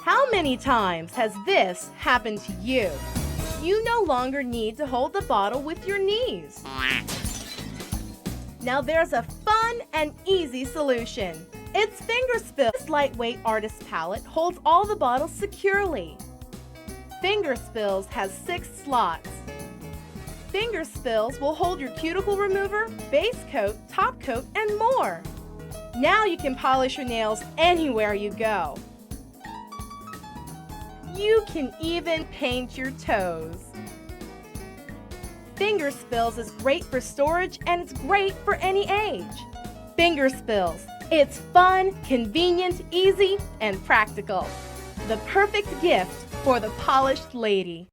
How many times has this happened to you? You no longer need to hold the bottle with your knees. Now there's a fun and easy solution. It's FingerSpills. This lightweight artist palette holds all the bottles securely. FingerSpills has 6 slots. FingerSpills will hold your cuticle remover, base coat, top coat, and more. Now you can polish your nails anywhere you go. You can even paint your toes. FingerSpills is great for storage and it's great for any age. FingerSpills. It's fun, convenient, easy, and practical. The perfect gift for the polished lady.